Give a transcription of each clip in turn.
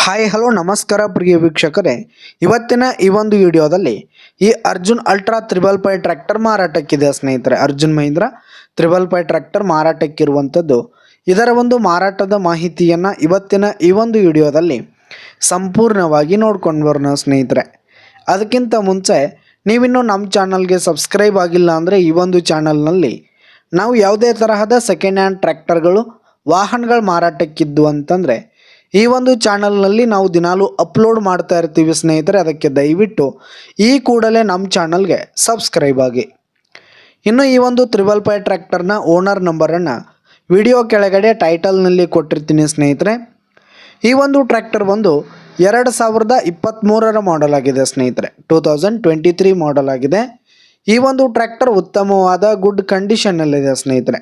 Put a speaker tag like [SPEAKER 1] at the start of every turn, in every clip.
[SPEAKER 1] Hi hello ನಮಸ್ಕಾರ ಪ್ರಿಯ ವೀಕ್ಷಕರೇ, ಇವತ್ತಿನ ಈ ಒಂದು ವಿಡಿಯೋದಲ್ಲಿ ಈ ಅರ್ಜುನ್ ಅಲ್ಟ್ರಾ 555 ಟ್ರ್ಯಾಕ್ಟರ್ ಮಾರಾಟಕ್ಕಿದೆ ಸ್ನೇಹಿತರೆ. ಅರ್ಜುನ್ ಮಹೀಂದ್ರ 555 ಟ್ರ್ಯಾಕ್ಟರ್ ಮಾರಾಟಕ್ಕಿರುವಂಥದ್ದು. ಇದರ ಒಂದು ಮಾರಾಟದ ಮಾಹಿತಿಯನ್ನು ಇವತ್ತಿನ ಈ ಒಂದು ವಿಡಿಯೋದಲ್ಲಿ ಸಂಪೂರ್ಣವಾಗಿ ನೋಡ್ಕೊಂಡು ಬರೋಣ ಸ್ನೇಹಿತರೆ. ಅದಕ್ಕಿಂತ ಮುಂಚೆ ನೀವಿನ್ನೂ ನಮ್ಮ ಚಾನಲ್ಗೆ ಸಬ್ಸ್ಕ್ರೈಬ್ ಆಗಿಲ್ಲ ಅಂದರೆ ಈ ಒಂದು ಚಾನಲ್ನಲ್ಲಿ ನಾವು ಯಾವುದೇ ತರಹದ ಸೆಕೆಂಡ್ ಹ್ಯಾಂಡ್ ಟ್ರ್ಯಾಕ್ಟರ್ಗಳು ವಾಹನಗಳು ಮಾರಾಟಕ್ಕಿದ್ದು ಅಂತಂದರೆ ಈ ಒಂದು ಚಾನಲ್ನಲ್ಲಿ ನಾವು ದಿನಾಲೂ ಅಪ್ಲೋಡ್ ಮಾಡ್ತಾ ಇರ್ತೀವಿ ಸ್ನೇಹಿತರೆ. ಅದಕ್ಕೆ ದಯವಿಟ್ಟು ಈ ಕೂಡಲೇ ನಮ್ಮ ಚಾನಲ್ಗೆ ಸಬ್ಸ್ಕ್ರೈಬ್ ಆಗಿ. ಇನ್ನು ಈ ಒಂದು 555 ಟ್ರ್ಯಾಕ್ಟರ್ನ ಓನರ್ ನಂಬರನ್ನು ವಿಡಿಯೋ ಕೆಳಗಡೆ ಟೈಟಲ್ನಲ್ಲಿ ಕೊಟ್ಟಿರ್ತೀನಿ ಸ್ನೇಹಿತರೆ. ಈ ಒಂದು ಟ್ರ್ಯಾಕ್ಟರ್ ಬಂದು 2023 ಮಾಡೆಲ್ ಆಗಿದೆ ಸ್ನೇಹಿತರೆ. 2023 ಮಾಡೆಲ್ ಆಗಿದೆ. ಈ ಒಂದು ಟ್ರ್ಯಾಕ್ಟರ್ ಉತ್ತಮವಾದ ಗುಡ್ ಕಂಡೀಷನ್ನಲ್ಲಿದೆ ಸ್ನೇಹಿತರೆ.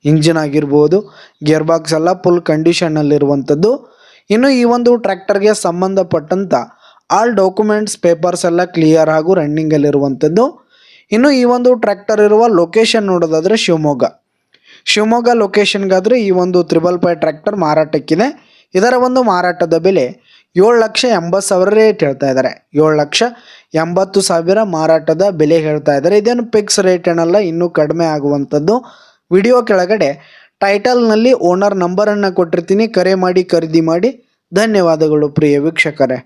[SPEAKER 1] ಇಂಜಿನ್ ಆಗಿರ್ಬೋದು, ಗೇರ್ ಬಾಕ್ಸ್ ಎಲ್ಲ ಫುಲ್ ಕಂಡೀಷನ್ನಲ್ಲಿರುವಂಥದ್ದು. ಇನ್ನು ಈ ಒಂದು ಟ್ರ್ಯಾಕ್ಟರ್ಗೆ ಸಂಬಂಧಪಟ್ಟಂಥ ಆಲ್ ಡಾಕ್ಯುಮೆಂಟ್ಸ್ ಪೇಪರ್ಸ್ ಎಲ್ಲ ಕ್ಲಿಯರ್ ಹಾಗೂ ರನ್ನಿಂಗಲ್ಲಿರುವಂಥದ್ದು. ಇನ್ನು ಈ ಒಂದು ಟ್ರ್ಯಾಕ್ಟರ್ ಇರುವ ಲೊಕೇಶನ್ ನೋಡೋದಾದರೆ ಶಿವಮೊಗ್ಗ ಲೊಕೇಶನ್ಗಾದರೆ ಈ ಒಂದು 555 ಟ್ರ್ಯಾಕ್ಟರ್ ಮಾರಾಟಕ್ಕಿದೆ. ಇದರ ಒಂದು ಮಾರಾಟದ ಬೆಲೆ 7,80,000 ರೇಟ್ ಹೇಳ್ತಾ ಇದ್ದಾರೆ. 7,80,000 ಮಾರಾಟದ ಬೆಲೆ ಹೇಳ್ತಾ ಇದ್ದಾರೆ. ಇದೇನು ಫಿಕ್ಸ್ ರೇಟ್ ಏನಲ್ಲ, ಇನ್ನೂ ಕಡಿಮೆ ಆಗುವಂಥದ್ದು. ವಿಡಿಯೋ ಕೆಳಗಡೆ ಟೈಟಲ್ನಲ್ಲಿ ಓನರ್ ನಂಬರನ್ನು ಕೊಟ್ಟಿರ್ತೀನಿ. ಕರೆ ಮಾಡಿ ಖರೀದಿ ಮಾಡಿ. ಧನ್ಯವಾದಗಳು ಪ್ರಿಯ ವೀಕ್ಷಕರೇ.